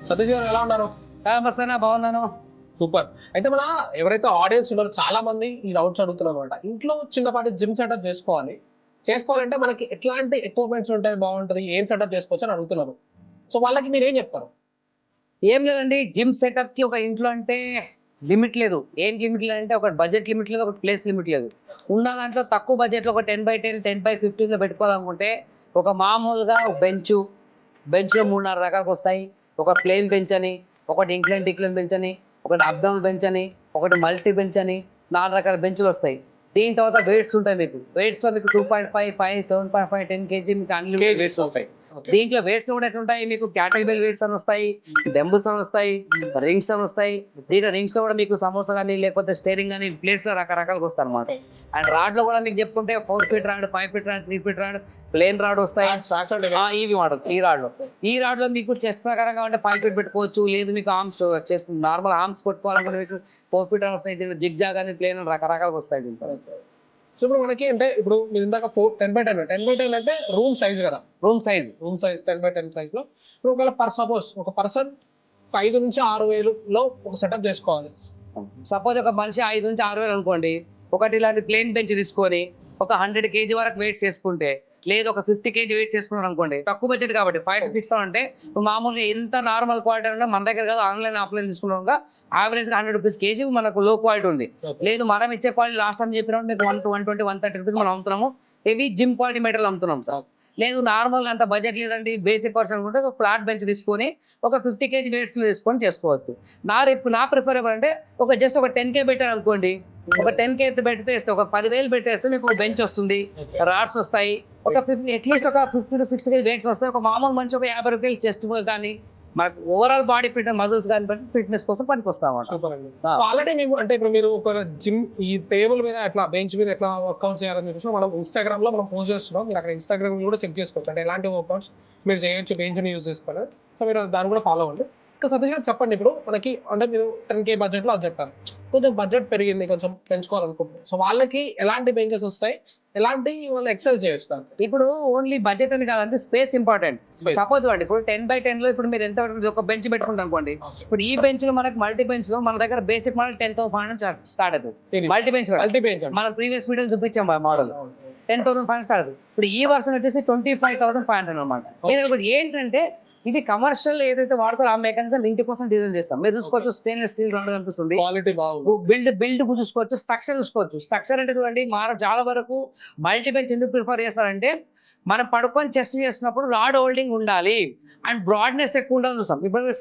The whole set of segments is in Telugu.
సతీష్ గారు ఎలా ఉన్నారు? మస్తానా బాగున్నాను. సూపర్. అయితే మన ఎవరైతే ఆడియన్స్ ఉన్నారో చాలా మంది ఈ డౌట్స్ అడుగుతున్నారు అనమాట. ఇంట్లో చిన్నపాటి జిమ్ సెటప్ చేసుకోవాలంటే మనకి ఎట్లాంటి ఎక్విప్మెంట్స్ ఉంటే బాగుంటది, ఏం సెటప్ చేసుకోవచ్చు అని అడుగుతున్నారు. సో వాళ్ళకి మీరు ఏం చెప్తారు? ఏం లేదండి, జిమ్ సెటప్ కి ఒక ఇంట్లో అంటే లిమిట్ లేదు. ఏం లిమిట్ లేదంటే ఒక బడ్జెట్ లిమిట్ లేదు, ఒక ప్లేస్ లిమిట్ లేదు. ఉన్న దాంట్లో తక్కువ బడ్జెట్లో ఒక 10x10 10x15 పెట్టుకోవాలనుకుంటే ఒక మామూలుగా బెంచ్లో 3-4 రకాలకు వస్తాయి. ఒక ప్లెయిన్ బెంచ్ అని, ఒకటి డిక్లైన్ బెంచ్ అని, ఒకటి అబ్డౌన్ బెంచ్ అని, ఒకటి మల్టీ బెంచ్ అని 4 రకాల బెంచ్లు వస్తాయి. దీని తర్వాత వెయిట్స్ ఉంటాయి. వెయిట్స్లో మీకు 2.5, 5, 7.5, 10 kg మీకు అన్లిమిటెడ్ వెయిట్స్ వస్తాయి. దీంట్లో వెయిట్స్ కూడా ఎట్లుంటాయి, మీకు క్యాటగిరీ వెయిట్స్ అని వస్తాయి, డెంబుల్స్ అని వస్తాయి, రింగ్స్ అని వస్తాయి. దీంట్లో రింగ్స్ లో కూడా మీకు సమోసా కానీ లేకపోతే స్టేరింగ్ కానీ ప్లేట్స్ లో రకరకాలుగా వస్తాయి అనమాట. అండ్ రాడ్ లో కూడా మీకు చెప్పుకుంటే 4 feet rod, 5 feet rod, 3 feet rod, plane rod వస్తాయి. ఇవి మోడల్స్ ఈ రాడ్ లో మీకు చెస్ట్ ప్రకారంగా ఉంటే 5 feet పెట్టుకోవచ్చు. లేదు మీకు ఆర్మ్స్ చెస్ట్ నార్మల్ ఆర్మ్స్ కొట్టుకోవాలనుకుంటే మీకు 4 feet వస్తాయి. దీంట్లో జిగ్ జాగ్ అని ప్లేన్ రకరకాలుగా వస్తాయి దీంట్లో. సో ఇప్పుడు మనకి అంటే ఇప్పుడు మీరు ఇందాక 10x10 అంటే రూమ్ సైజ్ కదా, రూమ్ సైజ్ 10x10 సైజ్ లో ఇప్పుడు ఒకవేళ సపోజ్ ఒక పర్సన్ 5 నుంచి 6 వేలలో ఒక సెటప్ చేసుకోవాలి. సపోజ్ ఒక మనిషి 5 నుంచి 6 వేలు అనుకోండి. ఒకటి ఇలాంటి ప్లేన్ బెంచ్ తీసుకొని ఒక 100 kg వరకు వెయిట్స్ చేసుకుంటే, లేదు ఒక 50 kg వెయిట్స్ చేసుకున్నాను అనుకోండి, తక్కువ బడ్జెట్ కాబట్టి 5 to 6 అంటే మామూలుగా ఎంత నార్మల్ క్వాలిటీ ఉన్నా మన దగ్గర కాదు, ఆన్లైన్ ఆఫ్లైన్ తీసుకున్నాక యావరేజ్ గా 100 రూపీస్ కేజీ మనకు లో క్వాలిటీ ఉంది. లేదు మనం ఇచ్చే క్వాలిటీ లాస్ట్ టైం చెప్పిన మీకు 120, 130 రూపీస్ మనం అమ్ముతున్నాము. హెవీ జిమ్ క్వాలిటీ మెటీరియల్ అమ్ముతున్నాం సార్. లేదు నార్మల్ అంత బడ్జెట్ లేదండి, బేసిక్ పర్సన్ ఉంటే ఒక ఫ్లాట్ బెంచ్ తీసుకొని ఒక 50 kg వెయిట్స్ తీసుకొని చేసుకోవచ్చు. నా ప్రిఫర్ అంటే జస్ట్ ఒక 10K పెట్టారు అనుకోండి, ఒక 10K పెట్టేస్తే ఒక 10,000 పెట్టేస్తే మీకు ఒక బెంచ్ వస్తుంది, రాడ్స్ వస్తాయి, ఒక అట్లీస్ట్ ఒక 50 to 60 kg వెయిట్స్ వస్తాయి. ఒక మామూలు మంచి ఒక 50 రూపాయలు చెస్ట్ కానీ మనకు ఓవరాల్ బాడీ ఫిట్నెస్ మజిల్స్ కానీ బట్టి ఫిట్నెస్ కోసం పనికి వస్తాం. ఆల్రెడీ మేము అంటే ఇప్పుడు మీరు ఒక జిమ్ ఈ టేబుల్ మీద ఎట్లా బెంచ్ మీద ఎట్లా వర్కౌట్ చేయాలని చెప్పేసి మనం ఇన్స్టాగ్రామ్ లో మనం పోస్ట్ చేస్తున్నాం. మీరు అక్కడ ఇన్స్టాగ్రామ్ కూడా చెక్ చేసుకోవచ్చు, అంటే ఎలాంటి వర్కౌట్స్ మీరు చేయొచ్చు బెంచ్ ని యూజ్ చేసుకోవాలి. సో మీరు దాన్ని కూడా ఫాలో అవ్వండి. ఇంకా సతీష్ గారు చెప్పండి, ఇప్పుడు మనకి అంటే మీరు 10K బడ్జెట్ లో అది చెప్పారు, కొంచెం బడ్జెట్ పెరిగింది, కొంచెం పెంచుకోవాలనుకుంటున్నారు. సో వాళ్ళకి ఎలాంటి బెంచెస్ వస్తాయి, ఎలాంటి వాళ్ళు ఎక్సర్సైజ్ చేయొచ్చు? ఇప్పుడు ఓన్లీ బడ్జెట్ అని కాదంటే స్పేస్ ఇంపార్టెంట్. సపోజ్ అండి ఇప్పుడు 10x10 లో ఇప్పుడు మీరు ఎంత ఒక బెంచ్ పెట్టుకుంటారు అనుకోండి. ఇప్పుడు ఈ బెంచ్ లో మనకి మల్టీ బెంచ్ లో మన దగ్గర బేసిక్ మోడల్ 10,500 స్టార్ట్ అవుతుంది. మల్టీ బెంచ్ మన ప్రీవియస్ వీడియో చూపించాం మోడల్ 10,500 స్టార్ట్ అవుతుంది. ఇప్పుడు ఈ వర్షన్ వచ్చేసి 25,500 అనమాట. ఏంటంటే ఇది కమర్షియల్ ఏదైతే వాడతారో ఆ మెకానిజం ఇంటి కోసం డిజైన్ చేస్తాం. మీరు చూసుకోవచ్చు, స్టెయిన్లెస్ స్టీల్ రాడ్ కనిపిస్తుంది, బిల్డ్ చూసుకోవచ్చు, స్ట్రక్చర్ చూసుకోవచ్చు. స్ట్రక్చర్ అంటే చూడండి, చాలా వరకు మల్టీ బెంచ్ ఎందుకు ప్రిఫర్ చేస్తారంటే మనం పడుకొని చెస్ట్ చేస్తున్నప్పుడు రాడ్ హోల్డింగ్ ఉండాలి అండ్ బ్రాడ్నెస్ ఎక్కువ ఉండాలని చూస్తాం. ఇప్పుడు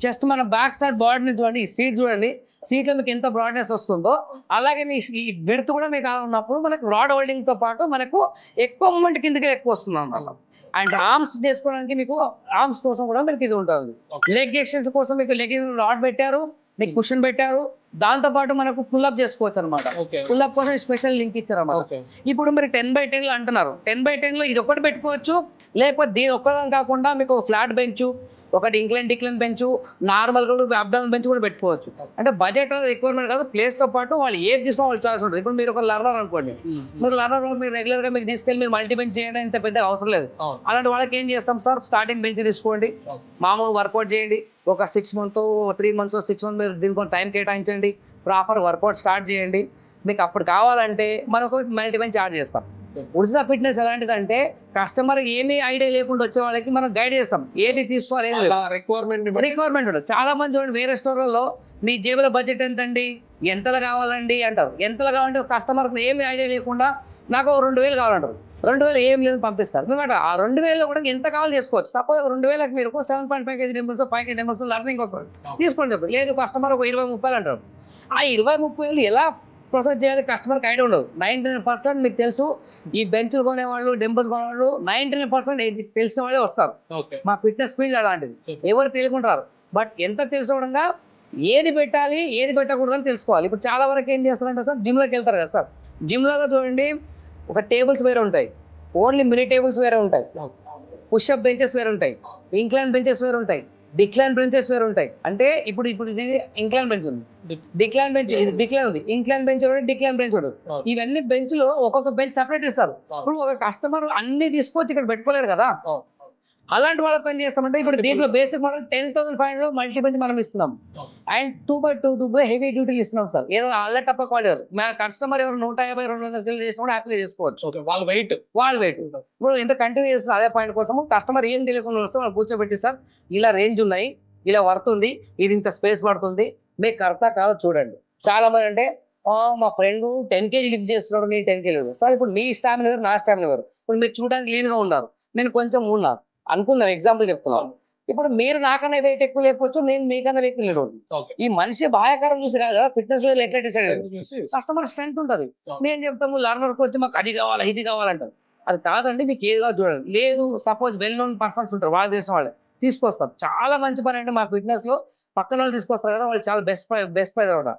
చెస్ట్ మన బ్యాక్ సైడ్ బాడీ చూడండి, ఈ సీట్ చూడండి, సీట్లో మీకు ఎంత బ్రాడ్నెస్ వస్తుందో అలాగే మీ ఈ బెర్త్ కూడా మీకు ఉన్నప్పుడు మనకు రాడ్ హోల్డింగ్ తో పాటు మనకు ఎక్కువ మూమెంట్ కిందకి ఎక్కువ వస్తుంది అన్నమాట. అండ్ ఆర్మ్స్ చేసుకోవడానికి మీకు ఆర్మ్స్ కోసం కూడా మీకు ఇది ఉంటుంది. లెగ్ ఎక్స్టెన్స్ కోసం మీకు లెగ్ రాడ్ పెట్టారు, మీకు కుషన్ పెట్టారు, దాంతో పాటు మనకు పుల్అప్ చేసుకోవచ్చు అనమాట. పుల్అప్ కోసం స్పెషల్ లింక్ ఇచ్చారు అన్నమాట. ఇప్పుడు మీరు 10x10 అంటున్నారు, 10x10 ఇది ఒకటి పెట్టుకోవచ్చు. లేకపోతే దీని ఒక్కదాని కాకుండా మీకు ఫ్లాట్ బెంచ్, ఒకటి decline bench, normal abdominal bench కూడా పెట్టుకోవచ్చు. అంటే బడ్జెట్ రిక్వైర్మెంట్ కాదు, ప్లేస్ తో పాటు వాళ్ళు ఏది తీసుకోవాలి వాళ్ళు చాయిస్ ఉంటుంది. ఇప్పుడు మీరు ఒక లర్నర్ అనుకోండి, మీరు రెగ్యులర్ గా మీకు తీసుకెళ్ళి మీరు మల్టీ బెంచ్ చేయడం ఇంత పెద్ద అవసరం లేదు. అలాంటి వాళ్ళకి ఏం చేస్తాం సార్, స్టార్టింగ్ బెంచ్ తీసుకోండి, మామూలు వర్కౌట్ చేయండి. ఒక 6 months 3 months 6 months మీరు దీనికి టైం కేటాయించండి, ప్రాపర్ వర్కౌట్ స్టార్ట్ చేయండి. మీకు అప్పుడు కావాలంటే మనకు మల్టీ బెంచ్ చార్జ్ చేస్తాం. ఉర్జా ఫిట్నెస్ ఎలాంటిదంటే కస్టమర్ ఏమీ ఐడియా లేకుండా వచ్చే వాళ్ళకి మనం గైడ్ చేస్తాం, ఏది తీసుకోవాలి రిక్వైర్మెంట్ ఉండదు. చాలా మంది చూడండి, వేరే స్టోర్లలో మీ జేబులో బడ్జెట్ ఎంతండి, ఎంతలో కావాలండి అంటారు. ఎంతలో కావాలంటే కస్టమర్కి ఏమి ఐడియా లేకుండా నాకు 2,000 కావాలంటారు. 2,000 ఏం లేదు పంపిస్తారు అనమాట. ఆ 2,000లో కూడా ఎంత కావాలి చేసుకోవచ్చు. సపోజ్ 2,000కి మీరు 7.5 kg డెంబుల్స్ 5 kg డెంబుల్స్ లర్నింగ్ వస్తుంది, తీసుకోండి చెప్పి. లేదు కస్టమర్ ఒక 20-30 అంటారు. ఆ 20-30 ఎలా ప్రొసెస్ చేయాలి కస్టమర్కి ఐడియా ఉండదు. 99% మీకు తెలుసు, ఈ బెంచ్లు కొనేవాళ్ళు డెంబుల్స్ కొనేవాళ్ళు 99% తెలిసిన వాళ్ళే వస్తారు. మా ఫిట్నెస్ ఫీల్డ్ అలాంటిది, ఎవరు తెలియకుంటారు. బట్ ఎంత తెలుసుకోవడంగా ఏది పెట్టాలి ఏది పెట్టకూడదు అని తెలుసుకోవాలి. ఇప్పుడు చాలా వరకు ఏం చేస్తారంటే సార్, జిమ్లోకి వెళ్తారు కదా సార్, జిమ్లో చూడండి ఒక టేబుల్స్ వేరే ఉంటాయి, ఓన్లీ మినీ టేబుల్స్ వేరే ఉంటాయి, పుషప్ బెంచెస్ వేరే ఉంటాయి, ఇంక్లైన్ బెంచెస్ వేరే ఉంటాయి, డిక్లైన్ బెంచెస్ వేరే ఉంటాయి. అంటే ఇప్పుడు ఇది ఇంక్లైన్ బెంచ్ ఉంది, డిక్లైన్ బెంచ్, ఇది డిక్లైన్ ఉంది, ఇంక్లైన్ బెంచ్ డిక్లైన్ బెంచ్ ఉంటుంది. ఇవన్నీ బెంచ్లో ఒక్కొక్క బెంచ్ సెపరేట్ ఇస్తారు. ఇప్పుడు ఒక కస్టమర్ అన్ని తీసుకొచ్చి ఇక్కడ పెట్టుకోలేరు కదా, అలాంటి వాళ్ళకి ఏం చేస్తామంటే ఇప్పుడు దీంట్లో బేసిక్ మోడల్ 10,500 మల్టీ బెంచ్ మనం ఇస్తున్నాం అండ్ 2x2 హెవీ డ్యూటీలు ఇస్తున్నాం సార్. ఏదో అల్ల తప్ప క్వాలిటీ మన కస్టమర్ ఎవరు 150-200 కిలో చేసినా హ్యాపీగా చేసుకోవచ్చు. ఓకే, వాళ్ళ వెయిట్ ఇప్పుడు ఎంత కంటిన్యూ చేస్తున్నారు అదే పాయింట్ కోసం కస్టమర్ ఏం తెలియకుండా వస్తే వాళ్ళు కూర్చోబెట్టి సార్ ఇలా రేంజ్ ఉన్నాయి, ఇలా పడుతుంది, ఇది ఇంత స్పేస్ పడుతుంది, మీకు కరెక్టా కాదో చూడండి. చాలా మంది అంటే మా ఫ్రెండ్ 10 kg లిఫ్ట్ చేస్తున్నాడు, నేను 10 kg సార్. ఇప్పుడు మీ స్టామినా వేరు, నా స్టామినా వేరు. ఇప్పుడు మీరు చూడడానికి లీన్ గా ఉన్నారు, నేను కొంచెం ఉన్నాను అనుకుందాం, ఎగ్జాంపుల్ చెప్తున్నాను. ఇప్పుడు మీరు నాకన్నా వెయిట్ ఎక్కువ లేకపోవచ్చు, నేను మీకన్నా వెయిట్ లేదు. ఈ మనిషి బాహ్యకారం చూసి కాదు కదా ఫిట్నెస్ ఎట్లా డిసైడ్ కస్టమర్ స్ట్రెంత్ ఉంటుంది. నేను చెప్తాము లర్నర్కి వచ్చి మాకు అది కావాలి ఇది కావాలంటారు. అది కాదండి, మీకు ఏది కావాలి చూడండి. లేదు సపోజ్ వెల్ నోన్ పర్సన్స్ ఉంటారు, వాళ్ళు చేసిన వాళ్ళే తీసుకొస్తారు. చాలా మంచి పని అంటే మా ఫిట్నెస్ లో పక్కన వాళ్ళు తీసుకొస్తారు కదా, వాళ్ళు చాలా బెస్ట్ ప్రైస్ కూడా.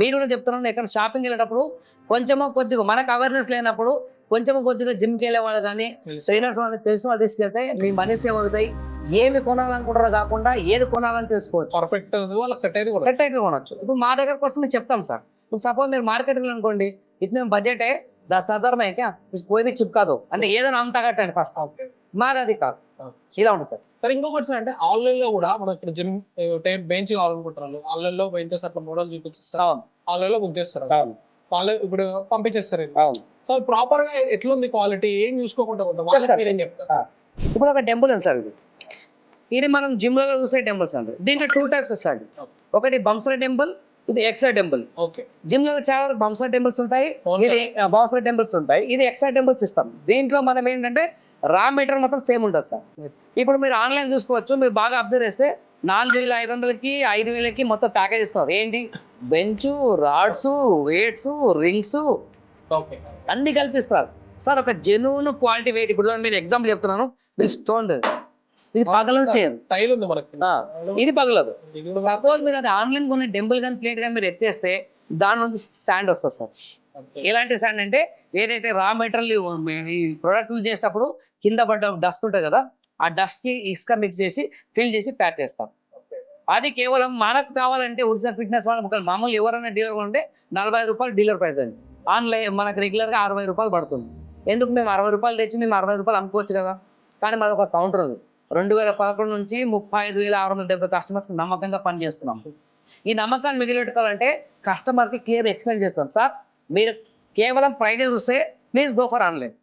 మీరు కూడా చెప్తున్నాను, ఎక్కడ షాపింగ్ వెళ్ళేటప్పుడు కొంచెమో కొద్దిగా మనకు అవేర్నెస్ లేనప్పుడు కొంచెం కొద్దిగా జిమ్కి వెళ్ళే వాళ్ళు కానీ ట్రైనర్స్ వాళ్ళకి తెలిసిన వాళ్ళు తీసుకెళ్తే మీ మనీ సేవ్ అవుతాయి. ఏమి కొనాలనుకుంటారో కాకుండా ఏది కొనాలని తెలుసుకోవచ్చు. పర్ఫెక్ట్ వాళ్ళకి సెట్ అయితే కొనవచ్చు. ఇప్పుడు మా దగ్గర కోసం మేము చెప్తాం సార్. ఇప్పుడు సపోజ్ మీరు మార్కెట్కి అనుకోండి, ఇతనే బడ్జెట్ 10,000 में क्या कोई भी चिपका दो అంటే ఏదైనా అంతా కట్టండి ఫస్ట్. మాది అది కాదు, ఇలా ఉంటుంది సార్. సరే ఇంకొకటి సార్, అంటే ఆన్లైన్ లో కూడా మనం ఇక్కడ జిమ్ బెంచ్ కావాలనుకుంటున్నారు, ఆన్లైన్ లో బెంచెస్ అట్లా మోడల్ చూపించేస్తారు, ఆన్లైన్ లో బుక్ చేస్తారు, వాళ్ళు ఇప్పుడు పంపించేస్తారు. సో ప్రాపర్ గా ఎట్లుంది క్వాలిటీ ఏం చూసుకోకుండా ఏం చెప్తారు? ఇప్పుడు ఒక టెంపుల్ ఉంది సార్, ఇది మనం జిమ్ లో చూసే టెంపుల్స్ అండి. దీంట్లో 2 types వస్తాయి. ఒకటి బంసర్ టెంపుల్, ఇది ఎక్సా టెంపుల్. ఓకే, జిమ్ లో చాలా బంసర్ టెంపుల్స్ ఉంటాయి, ఇది బంసర్ టెంపుల్స్ ఉంటాయి, ఇది ఎక్సా టెంపుల్స్ ఇస్తాం. దీంట్లో మనం ఏంటంటే రా మెటీరియల్ మొత్తం సేమ్ ఉంటుంది సార్. ఇప్పుడు మీరు ఆన్లైన్ చూసుకోవచ్చు, మీరు బాగా అబ్జర్వ్ చేస్తే 4,500కి 5,000కి మొత్తం ప్యాకేజ్ ఇస్తారు. ఏంటి బెంచ్, రాడ్స్, వెయిట్స్, రింగ్స్ అన్ని కల్పిస్తారు సార్. ఒక జెన్యూన్ క్వాలిటీ వెయిట్. ఇప్పుడు మీరు ఎగ్జాంపుల్ చెప్తున్నాను, మీరు స్టోన్ ఇది పగలదు చేయదు, టైల్ ఉంది మనకి, ఇది పగలదు. సపోజ్ మీరు అది ఆన్లైన్ కొన్ని డెంబుల్ కానీ ప్లేట్ కానీ మీరు ఎత్తేస్తే దాని నుంచి శాండ్ వస్తుంది సార్. ఎలాంటి శాండ్ అంటే ఏదైతే రా మెటీరియల్ ఈ ప్రోడక్ట్ యూజ్ చేసేటప్పుడు కింద పడ్డ డస్ట్ ఉంటుంది కదా, ఆ డస్ట్ కి ఇసుక మిక్స్ చేసి ఫిల్ చేసి ప్యాక్ చేస్తాం. అది కేవలం మనకు కావాలంటే ఒరిజినల్ ఫిట్నెస్ వాళ్ళకి మామూలు ఎవరైనా డీలర్ ఉంటే 45 రూపాయలు డీలర్ ప్రైస్ అండి. ఆన్లైన్ మనకు రెగ్యులర్ గా 60 రూపాయలు పడుతుంది. ఎందుకు మేము 60 రూపాయలు తెచ్చి మేము 60 రూపాయలు అమ్ముకోవచ్చు కదా. కానీ మాది ఒక కౌంటర్ ఉంది, 2011 నుంచి 35,670 కస్టమర్స్ నమ్మకంగా పనిచేస్తున్నాం. ఈ నమ్మకాన్ని మిగిలిపెట్టుకోవాలంటే కస్టమర్ కి క్లియర్ ఎక్స్ప్లెయిన్ చేస్తాం. సార్ మీరు కేవలం ప్రైజెస్ వస్తే ప్లీజ్ గో ఫర్ ఆన్లైన్,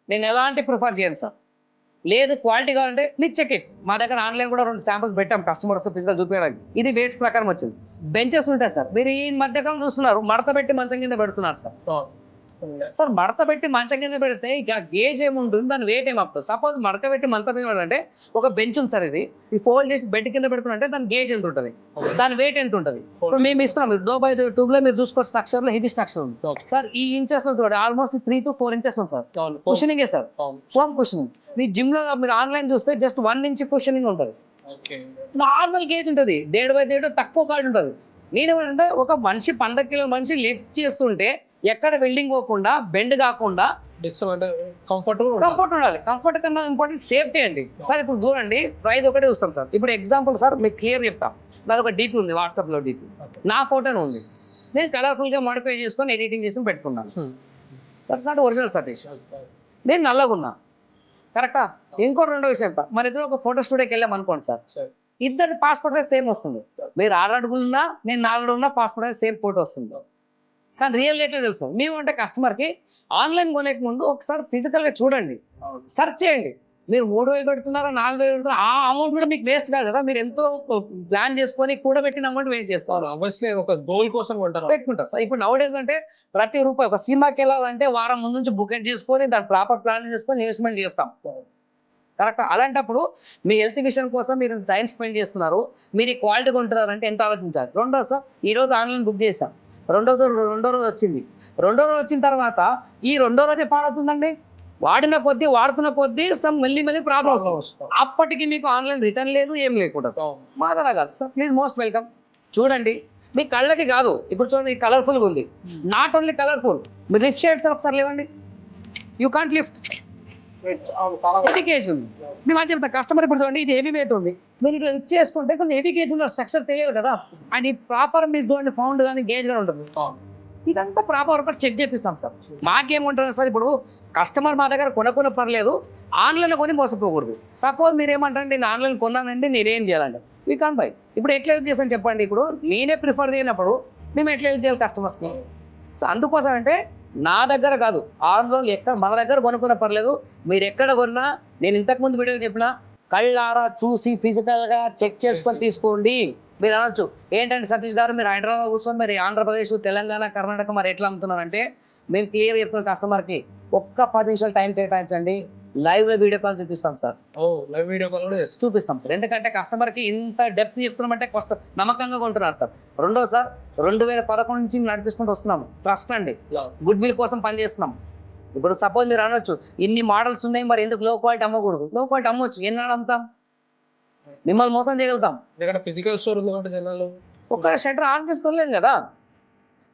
నేను ఎలాంటి ప్రిఫర్ చేయను సార్. లేదు క్వాలిటీ కావాలంటే ప్లీజ్ చెక్ ఇట్. మా దగ్గర ఆన్లైన్ కూడా 2 శాంపుల్స్ పెట్టాం కస్టమర్స్ ఫిజికల్ చూపించడానికి. ఇది వెయిట్స్ ప్రకారం వచ్చింది. బెంచెస్ ఉంటాయి సార్, మీరు ఈ మధ్యకాలం చూస్తున్నారు మడత పెట్టి మంచం కింద పెడుతున్నారు సార్. సార్ మడత పెట్టి మంచం కింద పెడితే ఇక గేజ్ ఏముంటుంది, దాని వెయిట్ ఏమవుతుంది. సపోజ్ మడత పెట్టి మంచం మీద అంటే ఒక బెంచ్ ఉంది సార్, ఇది ఫోల్డ్ చేసి బెడ్ కింద పెడుతున్నంటే దాని గేజ్ ఎంత ఉంటుంది, దాని వెయిట్ ఎంత ఉంటుంది. ఇప్పుడు మేము ఇస్తున్నాం, 2x2 లో మీరు చూసుకోవచ్చు స్ట్రక్చర్ లో హెవీ స్ట్రక్చర్ ఉంది సార్. ఈ ఇంచెస్ లో చూడండి ఆల్మోస్ట్ 3 to 4 inches ఉంది సార్. కుషనింగే సార్, ఫోమ్ కుషనింగ్. మీ జిమ్ లో మీరు ఆన్లైన్ చూస్తే జస్ట్ 1 inch కుషనింగ్ ఉంటుంది. నార్మల్ గేజ్ ఉంటుంది, 1.5 తక్కువ కార్డు ఉంటుంది. నేనేమంటే ఒక మనిషి 15 కిలో మనిషి లిఫ్ట్ చేస్తుంటే ఎక్కడ వెల్డింగ్ పోకుండా బెండ్ కాకుండా కంఫర్ట్ ఉండాలి. కంఫర్ట్ కన్నా ఇంపార్టెంట్ సేఫ్టీ అండి సార్. ఇప్పుడు చూడండి ప్రైస్ ఒకటే చూస్తాం సార్. ఇప్పుడు ఎగ్జాంపుల్ సార్ మీకు క్లియర్ చెప్తాం, నాది ఒక డీపీ ఉంది వాట్సాప్ లో, డీపీ నా ఫోటోనే ఉంది, నేను కలర్ఫుల్ గా మోడిఫై చేసుకొని ఎడిటింగ్ చేసి పెట్టుకున్నాను. దట్స్ నాట్ ఒరిజినల్ సతీష్, నేను నల్లగున్నా కరెక్టా. ఇంకో రెండో విషయం, మన ఇద్దరు ఒక ఫోటో స్టూడియోకి వెళ్ళాం అనుకోండి సార్, ఇద్దరు పాస్పోర్ట్ సైజ్ సేమ్ వస్తుంది. మీరు 6 అడుగులున్నా నేను 4 అడుగున్నా పాస్పోర్ట్ సైజ్ సేమ్ ఫోటో వస్తుంది. కానీ రియల్ రేట్లో తెలుసు. మేము అంటే కస్టమర్కి ఆన్లైన్ కొనేక ముందు ఒకసారి ఫిజికల్గా చూడండి, సెర్చ్ చేయండి. మీరు 3,000 పెడుతున్నారా 4,000 పెడుతున్నారా, ఆ అమౌంట్ కూడా మీకు వేస్ట్ కాదు కదా. మీరు ఎంతో ప్లాన్ చేసుకొని కూడబెట్టిన అమౌంట్ వేస్ట్ చేస్తారు. ఒక గోల్ కోసం పెట్టుకుంటారు సార్. ఇప్పుడు నౌడేస్ అంటే ప్రతి రూపాయి ఒక సినిమాకి వెళ్ళాలంటే వారం ముందు నుంచి బుకింగ్ చేసుకొని దాని ప్రాపర్ ప్లాన్ చేసుకొని ఇన్వెస్ట్మెంట్ చేస్తాం కరెక్ట్. అలాంటప్పుడు మీ హెల్త్ విషయం కోసం మీరు టైం స్పెండ్ చేస్తున్నారు, మీరు ఈ క్వాలిటీ కొంటున్నారంటే ఎంత ఆలోచించాలి. రెండోది సార్, ఈరోజు ఆన్లైన్ బుక్ చేసాం, రెండో రోజు వచ్చింది. రెండో రోజు వచ్చిన తర్వాత ఈ రెండో రోజే పాడవుతుందండి. వాడిన కొద్దీ వాడుతున్న కొద్దీ సమ్ మళ్ళీ ప్రాబ్లమ్స్. అప్పటికి మీకు ఆన్లైన్ రిటర్న్ లేదు, ఏం లేకుండా. మా దగ్గర కాదు సార్, ప్లీజ్ మోస్ట్ వెల్కమ్. చూడండి మీ కళ్ళకి కాదు, ఇప్పుడు చూడండి కలర్ఫుల్గా ఉంది. నాట్ ఓన్లీ కలర్ఫుల్, మీరు లిఫ్ట్ షేడ్స్ ఒకసారి లేవండి, యూ కాంట్ లిఫ్ట్. ఎడ్యుకేషన్ మేము అని చెప్తాం కస్టమర్. ఇప్పుడు చూడండి ఇది హెవీ వెయిట్ ఉంది, మీరు ఇట్లా లిఫ్ట్ చేసుకుంటే కొంచెం హెవీ గేజ్ ఉన్న స్ట్రక్చర్ తెలియదు కదా. అండ్ ఈ ప్రాపర్ మీరు చూడండి ఫౌండ్ కానీ గేజ్ కానీ ఉంటుంది. ఇదంతా ప్రాపర్గా చెక్ చేపిస్తాం సార్. మాకేముంటుంది సార్, ఇప్పుడు కస్టమర్ మా దగ్గర కొనుక్కున్న పర్లేదు, ఆన్లైన్లో కొని మోసపోకూడదు. సపోజ్ మీరు ఏమంటారు, నేను ఆన్లైన్ కొన్నానంటే నేనేం చేయాలంటే వీ కాన్ బై. ఇప్పుడు ఎట్లా హెల్ప్ చేస్తాను చెప్పండి. ఇప్పుడు నేనే ప్రిఫర్ చేయనప్పుడు మేము ఎట్లా హెల్ప్ చేయాలి కస్టమర్స్కి? సో అందుకోసం అంటే నా దగ్గర కాదు, ఆన్లైన్ ఎక్కడ మన దగ్గర కొనుక్కున్న పర్లేదు, మీరు ఎక్కడ కొన్నా నేను ఇంతకుముందు వీడియో చెప్పిన కళ్ళారా చూసి ఫిజికల్గా చెక్ చేసుకొని తీసుకోండి. మీరు అనొచ్చు ఏంటంటే సతీష్ గారు మీరు హైదరాబాద్ కూర్చొని మరి ఆంధ్రప్రదేశ్, తెలంగాణ, కర్ణాటక మరి ఎట్లా అమ్ముతున్నారంటే మేము క్లియర్ చెప్తున్న కస్టమర్కి ఒక్క 10 నిమిషాలు టైం కేటాయించండి, లైవ్లో వీడియో కాల్ చూపిస్తాం సార్. లైవ్ వీడియో కాల్ కూడా చేస్తాం, చూపిస్తాం సార్. ఎందుకంటే కస్టమర్కి ఇంత డెప్త్ చెప్తున్నామంటే నమ్మకంగా కొంటున్నారు సార్. రెండో సార్ 2011 నుంచి నడిపిస్తుంటూ వస్తున్నాము, ట్రస్ట్ అండి, గుడ్ విల్ కోసం పనిచేస్తున్నాం. ఇప్పుడు సపోజ్ మీరు అనొచ్చు ఇన్ని మోడల్స్ ఉన్నాయి మరి ఎందుకు లో క్వాలిటీ అమ్మకూడదు? లో క్వాలిటీ అమ్మవచ్చు, ఎన్నాళ్ళు అమ్ముతాం? మిమ్మల్ని మోసం చేయగలుగుతాం. ఎందుకంటే ఫిజికల్ స్టోర్ ఉంది కాబట్టి జనాలు ఒక్క షట్టర్ ఆన్ చేసుకోలేదు కదా.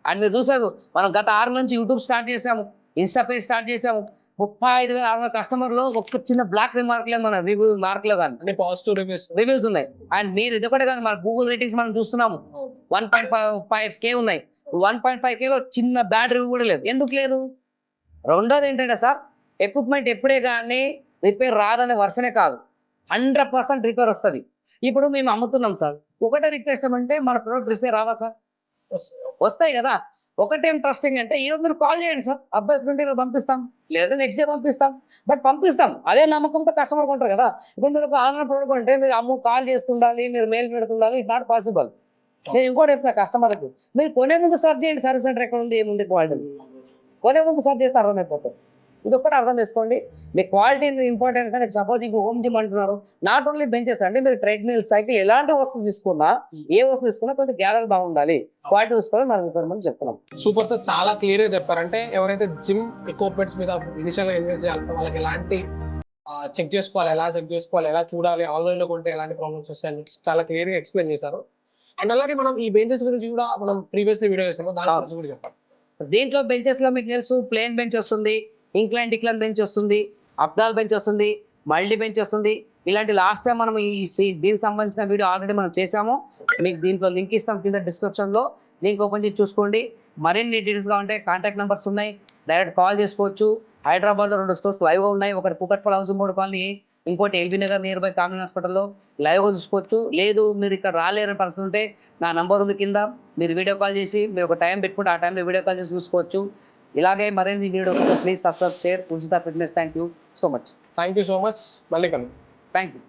అండ్ మీరు చూసారు మనం గత 6 నుంచి యూట్యూబ్ స్టార్ట్ చేసాము, ఇన్స్టా పేజ్ స్టార్ట్ చేసాము, 35,000 కస్టమర్లు ఒక్క చిన్న బ్లాక్ రిమార్క్ లేదు, మన రివ్యూ మార్క్లో కానీ అన్ని పాజిటివ్ రివ్యూస్ ఉన్నాయి. అండ్ మీరు ఇది ఒకటే కాదు, మన గూగుల్ రేటింగ్స్ మనం చూస్తున్నాము 1.5K ఉన్నాయి. 1.5Kలో చిన్న బ్యాడ్ రివ్యూ కూడా లేదు. ఎందుకు లేదు? రెండోది ఏంటంటే సార్, ఎక్విప్మెంట్ ఎప్పుడే కానీ రిపేర్ రాదనే వర్షనే కాదు, 100% రిపేర్ వస్తుంది. ఇప్పుడు మేము అమ్ముతున్నాం సార్, ఒకటే రిక్వెస్ట్ ఏమంటే మన ప్రోడక్ట్ రిపేర్ రావా సార్? వస్తాయి కదా. ఒకటేం ట్రస్టింగ్ అంటే ఈరోజు మీరు కాల్ చేయండి సార్, అబ్బాయి ఫ్రెండ్ పంపిస్తాం, లేదా నెక్స్ట్ డే పంపిస్తాం, బట్ పంపిస్తాం. అదే నమ్మకంతో కస్టమర్ కొంటారు కదా. ఇప్పుడు మీరు ఒక ఆన్లైన్ ప్రోడక్ట్ అంటే మీరు కాల్ చేస్తుండాలి, మీరు మెయిల్ పెడుతుండాలి, ఇట్ నాట్ పాసిబుల్. నేను ఇంకోటి చెప్తున్నా కస్టమర్కి, మీరు కొనే ముందు సర్చ్ చేయండి సర్వీస్ సెంటర్ ఎక్కడ ఉంది, ఏముంది క్వాలిటీ, కొనే ముందు సర్చ్ చేస్తే అర్థమైపోతుంది. ఇది ఒక్కటి అర్థం చేసుకోండి. మీ క్వాలిటీ ఇంపార్టెంట్. కానీ సపోజ్ ఇంకో హోమ్ జిమ్ అంటున్నారు, నాట్ ఓన్లీ బెంచెస్ అండి, మీరు ట్రెడ్మిల్, సైకిల్ ఎలాంటి వస్తువు తీసుకున్నా, ఏ వస్తువు తీసుకున్నా కొంచెం గ్యాలరీ బాగుండాలి, క్వాలిటీ చూసుకోవాలి మనం చెప్తున్నాం. సూపర్ సార్, చాలా క్లియర్ గా చెప్పారంటే ఎవరైతే జిమ్ ఎక్విప్మెంట్స్ మీద ఇనిషియల్ గా ఇన్వెస్ట్ చేయాలంటే వాళ్ళకి ఎలాంటి చెక్ చేసుకోవాలి, ఎలా చూడాలి, ఆన్లైన్ లో కొంటే ఎలాంటి ప్రాబ్లమ్స్ వస్తాయని చాలా క్లియర్ గా ఎక్స్ప్లెయిన్ చేశారు. అండ్ అలాగే మనం ఈ బెంచెస్ గురించి కూడా మనం ప్రీవియస్ వీడియో చేసాము, దాని గురించి కూడా చెప్పాలి. దీంట్లో బెంచెస్ లో మీకు తెలుసు ప్లేన్ బెంచ్ వస్తుంది, ఇంక్లైన్ డిక్లైన్ బెంచ్ వస్తుంది, అప్డాల్ బెంచ్ వస్తుంది, మల్టీ బెంచ్ వస్తుంది. ఇలాంటి లాస్ట్ టైం మనం దీనికి సంబంధించిన వీడియో ఆల్రెడీ మనం చేసాము. మీకు దీంట్లో లింక్ ఇస్తాం కింద డిస్క్రిప్షన్లో, లింక్ ఓపెన్ చేసి చూసుకోండి. మరిన్ని డీటెయిల్స్ కావాలంటే కాంటాక్ట్ నెంబర్స్ ఉన్నాయి, డైరెక్ట్ కాల్ చేసుకోవచ్చు. హైదరాబాద్లో 2 స్టోర్స్ లైవ్గా ఉన్నాయి, ఒకటి కూకట్పల్లి హౌసింగ్ బోర్డు కాలనీ, ఇంకోటి LB Nagar near by come in హాస్పిటల్లో లైవ్గా చూసుకోవచ్చు. లేదు మీరు ఇక్కడ రాలేరని పరిస్థితి ఉంటే నా నంబర్ ఉంది కింద, మీరు వీడియో కాల్ చేసి మీరు ఒక టైం పెట్టుకుంటే ఆ టైంలో వీడియో కాల్ చేసి చూసుకోవచ్చు. ఇలాగే మరిన్ని వీడియో ప్లీజ్ సబ్స్క్రైబ్, షేర్, ఉచిత fitness. Thank you so much. Thank you so much. మళ్ళీ కలుద్దాం. Thank you.